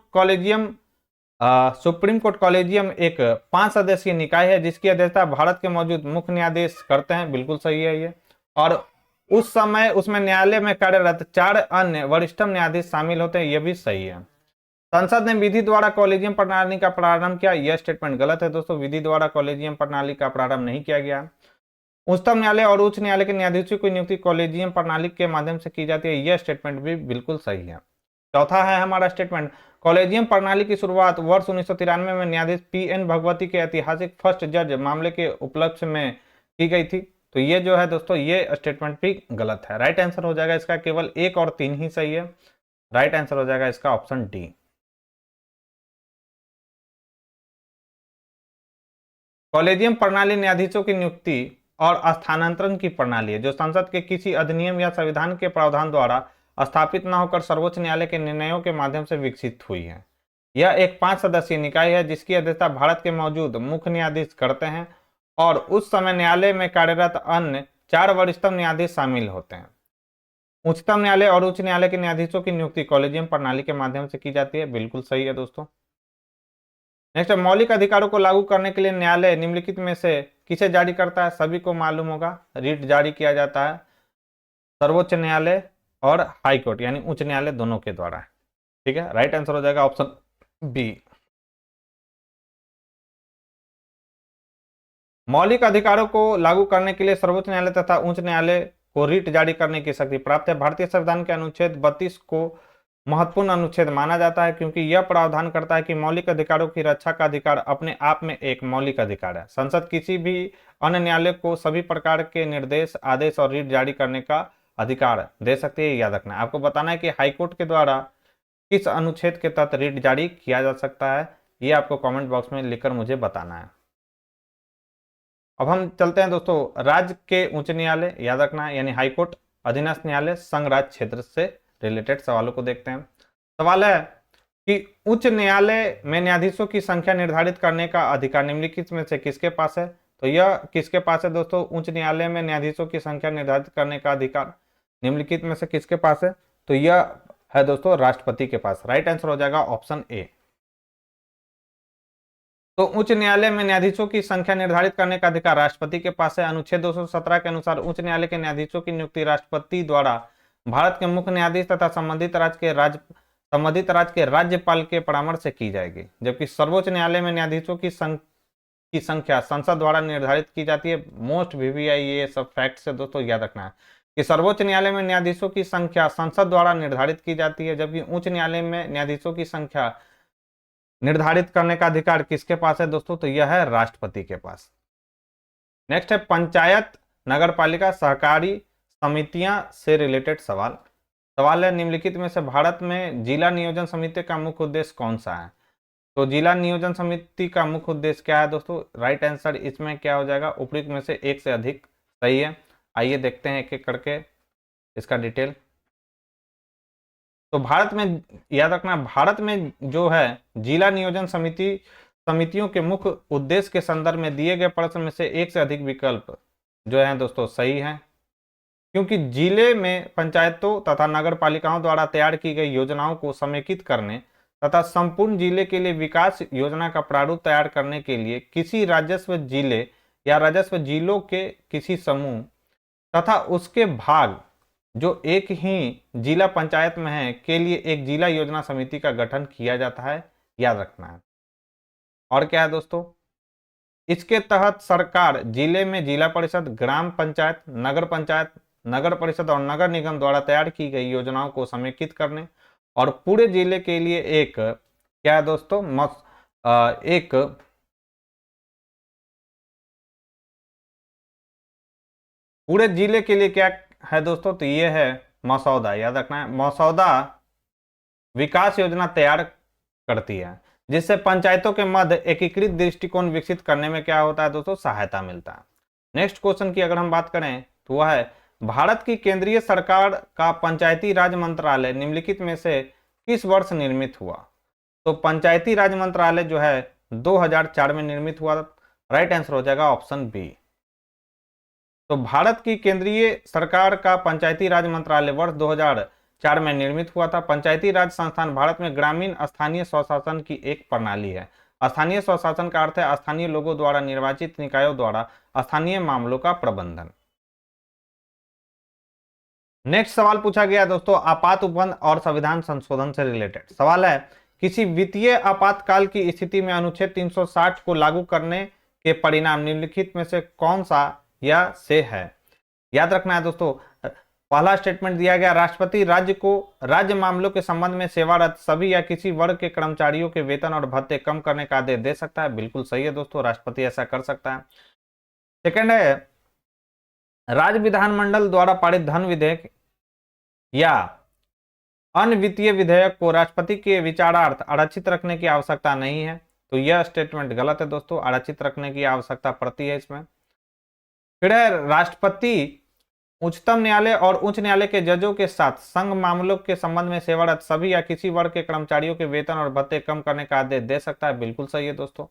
कॉलेजियम एक 5 सदस्यीय निकाय है जिसकी अध्यक्षता भारत के मौजूद मुख्य न्यायाधीश करते हैं। बिल्कुल सही है ये। और उस समय उसमें न्यायालय में कार्यरत 4 अन्य वरिष्ठतम न्यायाधीश शामिल होते हैं। यह भी सही है। संसद ने विधि द्वारा कॉलेजियम प्रणाली का प्रारंभ किया। यह स्टेटमेंट गलत है दोस्तों। विधि द्वारा कॉलेजियम प्रणाली का प्रारंभ नहीं किया गया। उच्चतम न्यायालय और उच्च न्यायालय के न्यायाधीशों की नियुक्ति कॉलेजियम प्रणाली के माध्यम से की जाती है। यह स्टेटमेंट भी बिल्कुल सही है। चौथा है हमारा स्टेटमेंट, कॉलेजियम प्रणाली की शुरुआत वर्ष 1993 में न्यायाधीश PN भगवती के ऐतिहासिक फर्स्ट जज मामले के उपलक्ष्य में की गई थी। तो ये जो है दोस्तों ये स्टेटमेंट भी गलत है। राइट आंसर हो जाएगा इसका केवल 1 और 3 ही सही है। राइट आंसर हो जाएगा इसका ऑप्शन डी। कॉलेजियम प्रणाली न्यायाधीशों की नियुक्ति और स्थानांतरण की प्रणाली है जो संसद के किसी अधिनियम या संविधान के प्रावधान द्वारा स्थापित न होकर सर्वोच्च न्यायालय के निर्णयों के माध्यम से विकसित हुई है। यह एक 5 सदस्यीय निकाय है जिसकी अध्यक्षता भारत के मौजूद मुख्य न्यायाधीश करते हैं और उस समय न्यायालय में कार्यरत अन्य 4 वरिष्ठतम न्यायाधीश शामिल होते हैं। उच्चतम न्यायालय और उच्च न्यायालय के न्यायाधीशों की नियुक्ति कॉलेजियम प्रणाली के माध्यम से की जाती है। बिल्कुल सही है दोस्तों। नेक्स्ट, मौलिक अधिकारों को लागू करने के लिए न्यायालय निम्नलिखित में से किसे जारी करता है? सभी को मालूम होगा, रिट जारी किया जाता है सर्वोच्च न्यायालय और हाई कोर्ट यानी उच्च न्यायालय दोनों के द्वारा। ठीक है, राइट आंसर हो जाएगा ऑप्शन बी। मौलिक अधिकारों को लागू करने के लिए सर्वोच्च न्यायालय तथा उच्च न्यायालय को रिट जारी करने की शक्ति प्राप्त है। भारतीय संविधान के अनुच्छेद 32 को महत्वपूर्ण अनुच्छेद माना जाता है क्योंकि यह प्रावधान करता है कि मौलिक अधिकारों की रक्षा का अधिकार अपने आप में एक मौलिक अधिकार है। संसद किसी भी अन्य न्यायालय को सभी प्रकार के निर्देश, आदेश और रिट जारी करने का अधिकार दे सकती है। याद रखना है, आपको बताना है कि हाईकोर्ट के द्वारा किस अनुच्छेद के तहत रिट जारी किया जा सकता है, ये आपको कमेंट बॉक्स में लिखकर मुझे बताना है। अब हम चलते हैं दोस्तों राज्य के उच्च न्यायालय, याद रखना है, यानी हाईकोर्ट, अधीनस्थ न्यायालय, संघ राज्य क्षेत्र से रिलेटेड सवालों को देखते हैं। सवाल है कि उच्च न्यायालय में न्यायाधीशों की संख्या निर्धारित करने का अधिकार निम्नलिखित में से किसके पास है? तो यह किसके पास है दोस्तों? उच्च न्यायालय में न्यायाधीशों की संख्या निर्धारित करने का अधिकार निम्नलिखित में से किसके पास है? तो यह है दोस्तों राष्ट्रपति के पास। राइट आंसर हो जाएगा ऑप्शन ए। तो उच्च न्यायालय में न्यायाधीशों की संख्या निर्धारित करने का अधिकार राष्ट्रपति के पास है। अनुच्छेद 217 के अनुसार उच्च न्यायालय के न्यायाधीशों की नियुक्ति राष्ट्रपति द्वारा भारत के मुख्य न्यायाधीश तथा संबंधित राज्य के राज्यपाल के परामर्श से की जाएगी, जबकि सर्वोच्च न्यायालय में न्यायाधीशों की संख्या संसद द्वारा निर्धारित की जाती है। मोस्ट वीवीआई ये सब फैक्ट से दोस्तों याद रखना है कि सर्वोच्च न्यायालय में न्यायाधीशों की संख्या संसद द्वारा निर्धारित की जाती है, जबकि उच्च न्यायालय में न्यायाधीशों की संख्या निर्धारित करने का अधिकार किसके पास है दोस्तों? तो यह है राष्ट्रपति के पास। नेक्स्ट है पंचायत, नगरपालिका, सहकारी समितियां से रिलेटेड सवाल है निम्नलिखित में से भारत में जिला नियोजन समिति का मुख्य उद्देश्य कौन सा है? तो जिला नियोजन समिति का मुख्य उद्देश्य क्या है दोस्तों? राइट आंसर इसमें क्या हो जाएगा? उपयुक्त में से एक से अधिक सही है। आइए देखते हैं एक एक करके इसका डिटेल। तो भारत में याद रखना, भारत में जो है जिला नियोजन समितियों के मुख्य उद्देश्य के संदर्भ में दिए गए प्रश्न में से एक से अधिक विकल्प जो है दोस्तों सही है, क्योंकि जिले में पंचायतों तथा नगर पालिकाओं द्वारा तैयार की गई योजनाओं को समेकित करने तथा संपूर्ण जिले के लिए विकास योजना का प्रारूप तैयार करने के लिए किसी राजस्व जिले या राजस्व जिलों के किसी समूह तथा उसके भाग जो एक ही जिला पंचायत में है के लिए एक जिला योजना समिति का गठन किया जाता है। याद रखना है। और क्या है दोस्तों? इसके तहत सरकार जिले में जिला परिषद, ग्राम पंचायत, नगर परिषद और नगर निगम द्वारा तैयार की गई योजनाओं को समेकित करने और पूरे जिले के लिए एक क्या है दोस्तों एक पूरे जिले के लिए क्या है दोस्तों? तो ये है मसौदा। याद रखना है, मसौदा विकास योजना तैयार करती है जिससे पंचायतों के मध्य एकीकृत दृष्टिकोण विकसित करने में क्या होता है दोस्तों? सहायता मिलता है। नेक्स्ट क्वेश्चन की अगर हम बात करें तो वह है भारत की केंद्रीय सरकार का पंचायती राज मंत्रालय निम्नलिखित में से किस वर्ष निर्मित हुआ? तो पंचायती राज मंत्रालय जो है 2004 में निर्मित हुआ। राइट आंसर हो जाएगा ऑप्शन बी। तो भारत की केंद्रीय सरकार का पंचायती राज मंत्रालय वर्ष 2004 में निर्मित हुआ था। पंचायती राज संस्थान भारत में ग्रामीण स्थानीय स्वशासन की एक प्रणाली है। स्थानीय स्वशासन का अर्थ है स्थानीय लोगों द्वारा निर्वाचित निकायों द्वारा स्थानीय मामलों का प्रबंधन। नेक्स्ट सवाल पूछा गया दोस्तों आपात उपबंध और संविधान संशोधन से रिलेटेड सवाल है किसी वित्तीय आपातकाल की स्थिति में अनुच्छेद 360 को लागू करने के परिणाम निम्नलिखित में से कौन सा या से है? याद रखना है दोस्तों, पहला स्टेटमेंट दिया गया राष्ट्रपति राज्य को राज्य मामलों के संबंध में सेवारत सभी या किसी वर्ग के कर्मचारियों के वेतन और भत्ते कम करने का आदेश दे सकता है। बिल्कुल सही है दोस्तों, राष्ट्रपति ऐसा कर सकता है। सेकंड है राज्य विधानमंडल द्वारा पारित धन विधेयक या अन्य वित्तीय विधेयक को राष्ट्रपति के विचारार्थ आरक्षित रखने की आवश्यकता नहीं है। तो यह स्टेटमेंट गलत है दोस्तों, आरक्षित रखने की आवश्यकता पड़ती है इसमें। फिर है राष्ट्रपति उच्चतम न्यायालय और उच्च न्यायालय के जजों के साथ संघ मामलों के संबंध में सेवारत सभी या किसी वर्ग के कर्मचारियों के वेतन और भत्ते कम करने का आदेश दे सकता है। बिल्कुल सही है दोस्तों।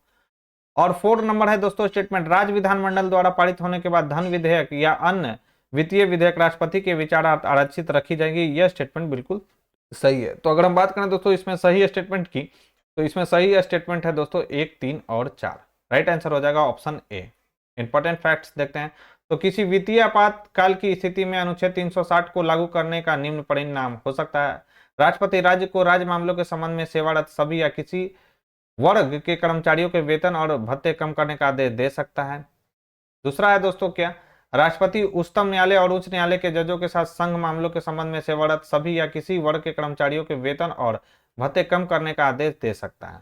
और 4 नंबर है दोस्तों स्टेटमेंट, राज्य विधानमंडल द्वारा पारित होने के बाद धन विधेयक या अन्य वित्तीय विधेयक राष्ट्रपति के विचारार्थ आरक्षित रखी जाएगी। यह स्टेटमेंट बिल्कुल सही है। तो अगर हम बात करें दोस्तों इसमें सही स्टेटमेंट की, तो इसमें सही स्टेटमेंट है दोस्तों 1, 3 और 4। राइट आंसर हो जाएगा ऑप्शन ए। इंपॉर्टेंट फैक्ट्स देखते हैं। तो किसी वित्तीय आपातकाल की स्थिति में अनुच्छेद 360 को लागू करने का निम्न परिणाम हो सकता है। राष्ट्रपति राज्य को राज्य मामलों के संबंध में सेवारत सभी या किसी वर्ग के कर्मचारियों के वेतन और भत्ते कम करने का आदेश दे सकता है। दूसरा है दोस्तों क्या, राष्ट्रपति उच्चतम न्यायालय और उच्च न्यायालय के जजों के साथ संघ मामलों के संबंध में सेवारत सभी या किसी वर्ग के कर्मचारियों के वेतन और भत्ते कम करने का आदेश दे सकता है।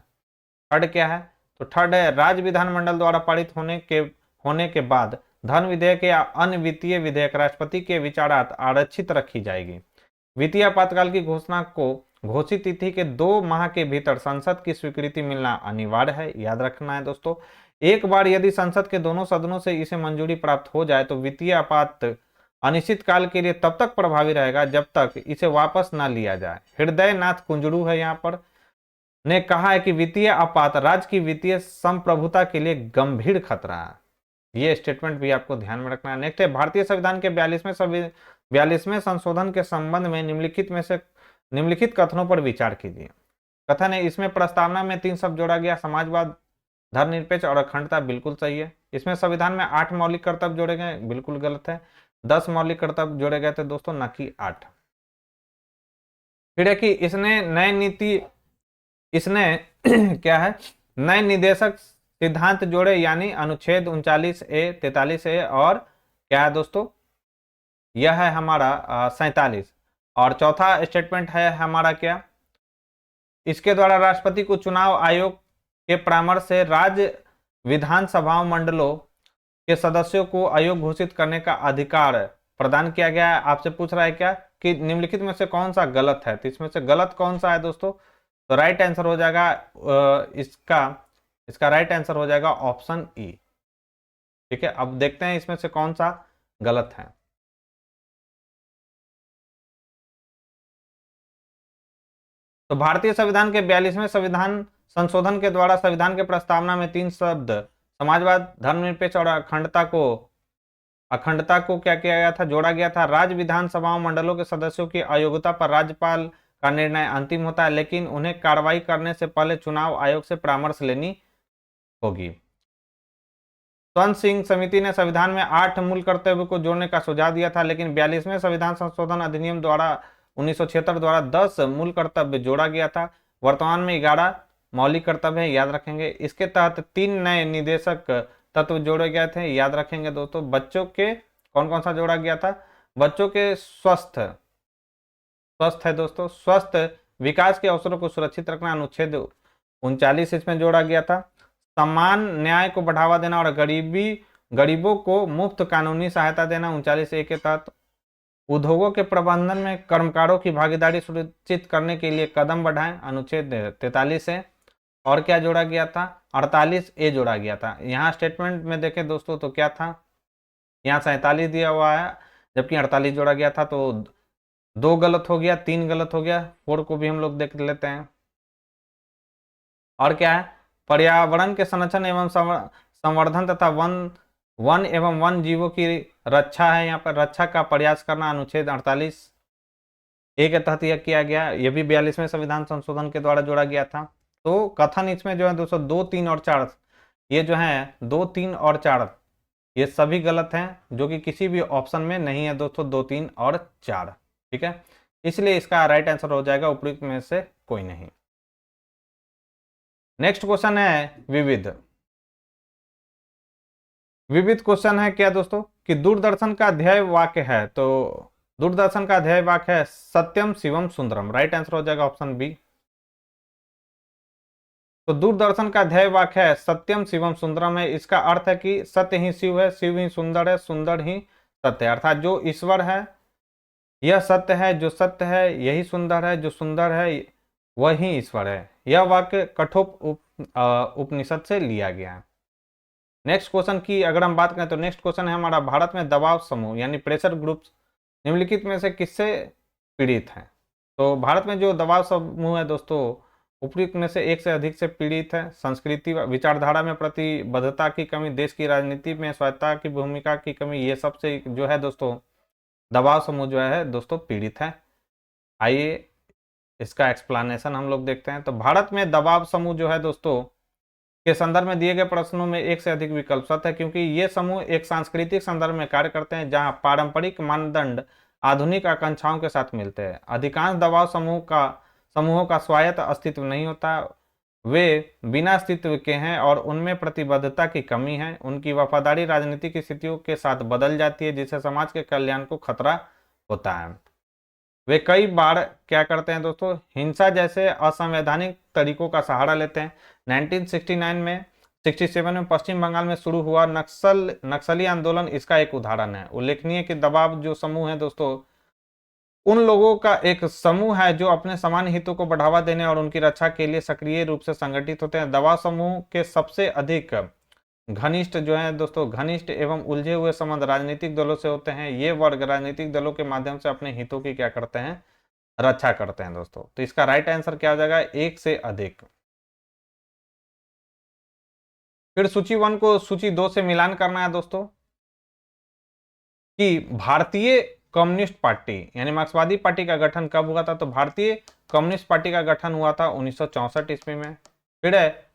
थर्ड क्या है, तो थर्ड है राज्य विधानमंडल द्वारा पारित होने के बाद धन विधेयक या अन्य वित्तीय विधेयक राष्ट्रपति के विचारार्थ आरक्षित रखी जाएगी। वित्तीय आपातकाल की घोषणा को घोषित तिथि के 2 माह के भीतर संसद की स्वीकृति मिलना अनिवार्य है। याद रखना है दोस्तों, एक बार यदि संसद के दोनों सदनों से इसे मंजूरी प्राप्त हो जाए तो वित्तीय आपात अनिश्चित काल के लिए तब तक प्रभावी रहेगा जब तक इसे वापस न लिया जाए। हृदय नाथ कुंजरू है यहाँ पर, ने कहा है कि वित्तीय आपात राज्य की वित्तीय संप्रभुता के लिए गंभीर खतरा है। ये स्टेटमेंट भी आपको ध्यान में रखना है। नेक्स्ट है, भारतीय संविधान के 42वें संशोधन के संबंध में निम्नलिखित कथनों पर विचार कीजिए। कथन है, इसमें प्रस्तावना में 3 शब्द जोड़ा गया, समाजवाद, धर्मनिरपेक्ष और अखंडता। बिल्कुल सही है। इसमें संविधान में 8 मौलिक कर्तव्य जोड़े गए। बिल्कुल गलत है। 10 मौलिक कर्तव्य जोड़े गए थे दोस्तों, न कि 8। फिर है कि इसने क्या है, नए निदेशक सिद्धांत जोड़े, यानी अनुच्छेद 39A, 43A और क्या है दोस्तों, यह है हमारा 47। और चौथा स्टेटमेंट है हमारा क्या, इसके द्वारा राष्ट्रपति को चुनाव आयोग के परामर्श से राज्य विधानसभाओं मंडलों के सदस्यों को आयोग घोषित करने का अधिकार प्रदान किया गया है। आपसे पूछ रहा है क्या कि निम्नलिखित में से कौन सा गलत है, तो इसमें से गलत कौन सा है दोस्तों, तो राइट आंसर हो जाएगा इसका राइट आंसर हो जाएगा ऑप्शन ई। ठीक है, अब देखते हैं इसमें से कौन सा गलत है। तो भारतीय संविधान के 42वें संविधान संशोधन के द्वारा संविधान के प्रस्तावना में 3 शब्द समाजवाद, धर्मनिरपेक्ष और अखंडता को क्या किया गया था, जोड़ा गया था। राज्य विधानसभाओं मंडलों के सदस्यों की अयोग्यता पर राज्यपाल का निर्णय अंतिम होता है, लेकिन उन्हें कार्रवाई करने से पहले चुनाव आयोग से परामर्श लेनी होगी। स्वर्ण सिंह समिति ने संविधान में 8 मूल कर्तव्यों को जोड़ने का सुझाव दिया था, लेकिन 42वें संविधान संशोधन अधिनियम द्वारा 1976 द्वारा 10 मूल कर्तव्य जोड़ा गया था। वर्तमान में 11 मौलिक कर्तव्य है, याद रखेंगे। इसके तहत 3 नए निदेशक तत्व जोड़े गए थे, याद रखेंगे दोस्तों। बच्चों के कौन कौन सा जोड़ा गया था, बच्चों के स्वस्थ है दोस्तों, स्वस्थ विकास के अवसरों को सुरक्षित रखना, अनुच्छेद 39 इसमें जोड़ा गया था। समान न्याय को बढ़ावा देना और गरीबों को मुफ्त कानूनी सहायता देना, 39A के तहत। उद्योगों के प्रबंधन में कर्मकारों की भागीदारी सुनिश्चित करने के लिए कदम बढ़ाएं, अनुच्छेद 43 है। और क्या जोड़ा गया था, 48A जोड़ा गया था। यहाँ स्टेटमेंट में देखें दोस्तों तो क्या था, यहाँ 47 दिया हुआ है जबकि 48 जोड़ा गया था, तो 2 गलत हो गया, 3 गलत हो गया। 4 को भी हम लोग देख लेते हैं। और क्या है, पर्यावरण के संरक्षण एवं संवर्धन तथा वन एवं वन जीवों की रक्षा है, यहाँ पर रक्षा का प्रयास करना, अनुच्छेद 48A के तहत यह किया गया। यह भी 42वें संविधान संशोधन के द्वारा जोड़ा गया था। तो कथन इसमें जो है दोस्तों 2, 3 और 4, ये जो है 2, 3 और 4 ये सभी गलत हैं, जो कि किसी भी ऑप्शन में नहीं है दोस्तों, 2, 3 और 4। ठीक है, इसलिए इसका राइट आंसर हो जाएगा उपयुक्त में से कोई नहीं। नेक्स्ट क्वेश्चन है विविध क्वेश्चन है क्या दोस्तों, कि दूरदर्शन का ध्येय वाक्य है, तो दूरदर्शन का ध्येय वाक्य है सत्यम शिवम सुंदरम। राइट आंसर हो जाएगा ऑप्शन बी। तो दूरदर्शन का ध्येय वाक्य है सत्यम शिवम सुंदरम है। इसका अर्थ है कि सत्य ही शिव है, शिव ही सुंदर है, सुंदर ही सत्य है। अर्थात जो ईश्वर है यह सत्य है, जो सत्य है यही सुंदर है, जो सुंदर है वही ईश्वर है। यह वाक्य कठोप उपनिषद से लिया गया है। नेक्स्ट क्वेश्चन की अगर हम बात करें तो नेक्स्ट क्वेश्चन है हमारा, भारत में दबाव समूह यानी प्रेशर ग्रुप्स निम्नलिखित में से किससे पीड़ित हैं? तो भारत में जो दबाव समूह है दोस्तों, उपयुक्त में से एक से अधिक से पीड़ित है। संस्कृति व विचारधारा में प्रतिबद्धता की कमी, देश की राजनीति में स्वायत्तता की भूमिका की कमी, ये सबसे जो है दोस्तों दबाव समूह जो है दोस्तों पीड़ित है। आइए इसका एक्सप्लेनेशन हम लोग देखते हैं। तो भारत में दबाव समूह जो है दोस्तों के संदर्भ में दिए गए प्रश्नों में एक से अधिक विकल्प सत्य है, क्योंकि ये समूह एक सांस्कृतिक संदर्भ में कार्य करते हैं जहां पारंपरिक मानदंड आधुनिक आकांक्षाओं के साथ मिलते हैं। अधिकांश दबाव समूहों का स्वायत्त अस्तित्व नहीं होता, वे बिना अस्तित्व के हैं और उनमें प्रतिबद्धता की कमी है। उनकी वफादारी राजनीतिक स्थितियों के साथ बदल जाती है, जिससे समाज के कल्याण को खतरा होता है। वे कई बार क्या करते हैं दोस्तों, हिंसा जैसे असंवैधानिक तरीकों का सहारा लेते हैं। 1969 में 67 में पश्चिम बंगाल में शुरू हुआ नक्सली आंदोलन इसका एक उदाहरण है। उल्लेखनीय कि दबाव जो समूह है दोस्तों उन लोगों का एक समूह है जो अपने सामान्य हितों को बढ़ावा देने और उनकी रक्षा के लिए सक्रिय रूप से संगठित होते हैं। दबाव समूह के सबसे अधिक घनिष्ठ जो है दोस्तों, घनिष्ठ एवं उलझे हुए संबंध राजनीतिक दलों से होते हैं। ये वर्ग राजनीतिक दलों के माध्यम से अपने हितों की क्या करते हैं, रक्षा करते हैं दोस्तों। तो इसका राइट आंसर क्या हो जाएगा, एक से अधिक। फिर सूची 1 को सूची 2 से मिलान करना है दोस्तों कि भारतीय कम्युनिस्ट पार्टी यानी मार्क्सवादी पार्टी का गठन कब हुआ था। तो भारतीय कम्युनिस्ट पार्टी का गठन हुआ था 1964 ईस्वी में। फिर है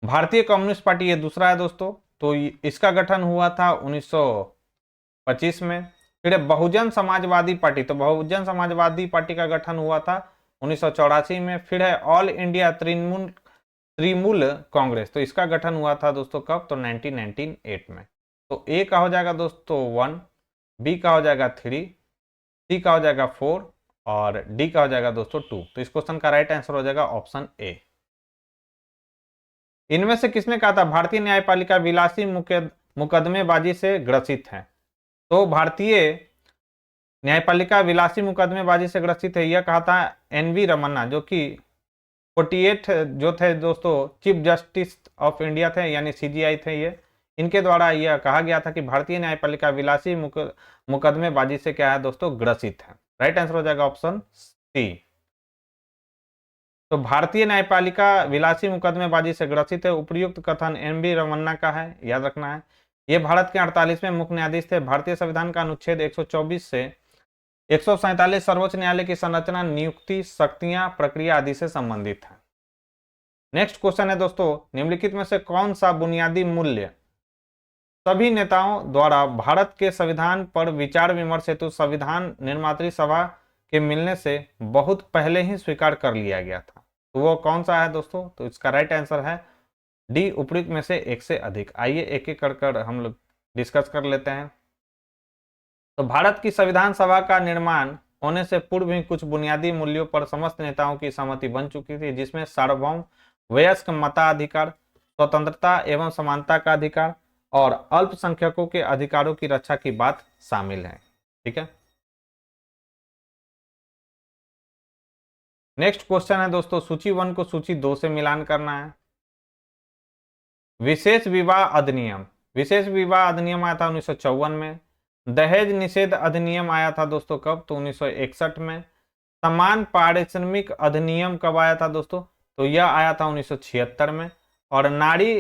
भारतीय कम्युनिस्ट पार्टी, ये दूसरा है दोस्तों, तो इसका गठन हुआ था 1925 में। फिर है बहुजन समाजवादी पार्टी, तो बहुजन समाजवादी पार्टी का गठन हुआ था 1984 में। फिर है ऑल इंडिया तृणमूल कांग्रेस, तो इसका गठन हुआ था दोस्तों कब, तो 1998 में। तो ए का हो जाएगा दोस्तों 1, बी का हो जाएगा 3, सी का हो जाएगा 4 और डी का हो जाएगा दोस्तों 2। तो इस क्वेश्चन का राइट आंसर हो जाएगा ऑप्शन ए। इनमें से किसने कहा था भारतीय न्यायपालिका विलासी मुकदमेबाजी से ग्रसित है? तो भारतीय न्यायपालिका विलासी मुकदमेबाजी से ग्रसित है, यह कहा था एनवी रमन्ना, जो कि 48 जो थे दोस्तों चीफ जस्टिस ऑफ इंडिया थे यानी सीजीआई थे ये। इनके द्वारा यह कहा गया था कि भारतीय न्यायपालिका विलासी मुकदमेबाजी से क्या है दोस्तों, ग्रसित है। राइट आंसर हो जाएगा ऑप्शन सी। तो भारतीय न्यायपालिका विलासी मुकदमेबाजी से ग्रसित है, उपयुक्त कथन एनवी रमन्ना का है, याद रखना है। ये भारत के 48वें मुख्य न्यायाधीश थे। भारतीय संविधान का अनुच्छेद 124 से 147 सर्वोच्च न्यायालय की संरचना, नियुक्ति, शक्तियां, प्रक्रिया आदि से संबंधित है। नेक्स्ट क्वेश्चन है दोस्तों, निम्नलिखित में से कौन सा बुनियादी मूल्य सभी नेताओं द्वारा भारत के संविधान पर विचार विमर्श हेतु संविधान निर्मात्री सभा के मिलने से बहुत पहले ही स्वीकार कर लिया गया था? तो वो कौन सा है दोस्तों? तो इसका राइट आंसर है डी, उपयुक्त में से एक से अधिक। आइए एक एक कर हम लोग डिस्कस कर लेते हैं। तो भारत की संविधान सभा का निर्माण होने से पूर्व ही कुछ बुनियादी मूल्यों पर समस्त नेताओं की सहमति बन चुकी थी, जिसमें सार्वभौम वयस्क मताधिकार, स्वतंत्रता एवं समानता का अधिकार और अल्पसंख्यकों के अधिकारों की रक्षा की बात शामिल है। ठीक है, नेक्स्ट क्वेश्चन है दोस्तों, सूची 1 को सूची 2 से मिलान करना है। विशेष विवाह अधिनियम, विशेष विवाह अधिनियम आया था 1954 में। दहेज निषेध अधिनियम आया था दोस्तों कब, तो 1961 में। समान पारिश्रमिक अधिनियम कब आया था दोस्तों, तो यह आया था 1976 में। और नारी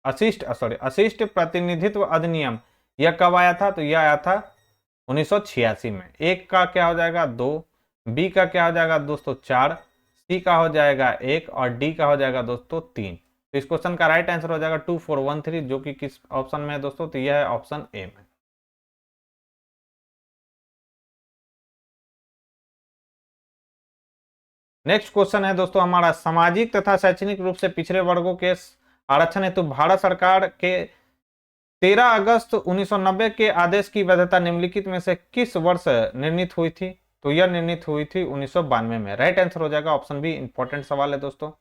अशिष्ट प्रतिनिधित्व अधिनियम यह कब आया था, तो यह आया था 1986 में। एक का क्या हो जाएगा 2, बी का क्या हो जाएगा दोस्तों 4, सी का हो जाएगा 1 और डी का हो जाएगा दोस्तों 3। तो इस क्वेश्चन का राइट आंसर हो जाएगा 2413, जो कि किस ऑप्शन में है दोस्तों, तो यह है ऑप्शन ए में। नेक्स्ट क्वेश्चन है दोस्तों हमारा, सामाजिक तथा शैक्षणिक रूप से पिछड़े वर्गों के आरक्षण हेतु भारत सरकार के 13 अगस्त 1990 के आदेश की वैधता निम्नलिखित में से किस वर्ष निर्णित हुई थी? तो यह निर्णित हुई थी 1992 में। राइट आंसर हो जाएगा ऑप्शन बी, इंपॉर्टेंट सवाल है दोस्तों।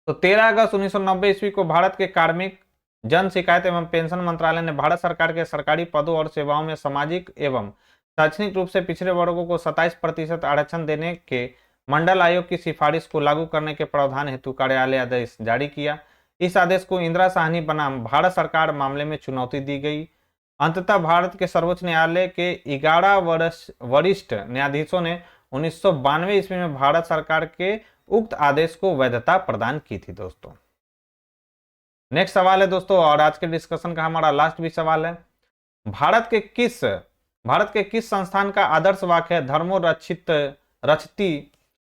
तो 13 अगस्त 1990 ईस्वी को भारत के कार्मिक, जन शिकायत एवं पेंशन मंत्रालय ने भारत सरकार के सरकारी पदों और सेवाओं में सामाजिक एवं शैक्षणिक रूप से पिछड़े वर्गों को 27% आरक्षण देने के मंडल आयोग की सिफारिश को लागू करने के प्रावधान हेतु कार्यालय आदेश जारी किया। इस आदेश को इंदिरा साहनी बनाम भारत सरकार मामले में चुनौती दी गई। अंततः भारत के सर्वोच्च न्यायालय के 11 वरिष्ठ न्यायाधीशों ने 1992 ईस्वी में भारत सरकार के उक्त आदेश को वैधता प्रदान की थी दोस्तों। नेक्स्ट सवाल है दोस्तों, और आज के डिस्कशन का हमारा लास्ट भी सवाल है, भारत के किस संस्थान का आदर्श वाक्य है धर्मो रक्षित रक्षति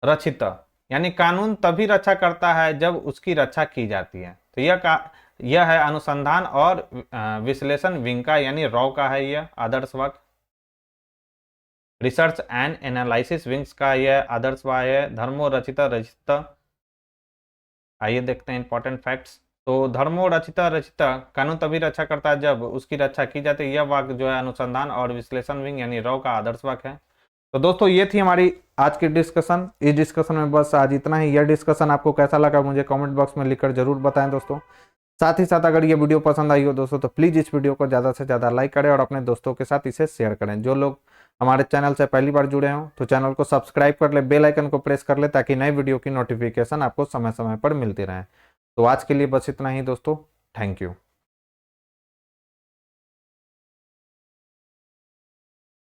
रक्षित, यानी कानून तभी रक्षा करता है जब उसकी रक्षा की जाती है। तो यह है अनुसंधान और विश्लेषण विंग का, यानी रॉ का है यह आदर्श वाक्य। रिसर्च एंड एनालिसिस विंग्स का यह आदर्श वाक्य है धर्मो रचित रचित। आइए देखते हैं इंपॉर्टेंट फैक्ट्स। तो धर्मो रचित रचित, कानून तभी रक्षा करता है जब उसकी रक्षा की जाती है, यह वाक्य जो है अनुसंधान और विश्लेषण विंग यानी रॉ का आदर्श वाक्य है। तो दोस्तों ये थी हमारी आज की डिस्कशन। इस डिस्कशन में बस आज इतना ही। यह डिस्कशन आपको कैसा लगा मुझे कमेंट बॉक्स में लिखकर जरूर बताएं दोस्तों। साथ ही साथ अगर ये वीडियो पसंद आई हो दोस्तों तो प्लीज इस वीडियो को ज़्यादा से ज़्यादा लाइक करें और अपने दोस्तों के साथ इसे शेयर करें। जो लोग हमारे चैनल से पहली बार जुड़े हों तो चैनल को सब्सक्राइब कर ले, बेल आइकन को प्रेस कर ले ताकि नई वीडियो की नोटिफिकेशन आपको समय समय पर मिलती रहे। तो आज के लिए बस इतना ही दोस्तों, थैंक यू।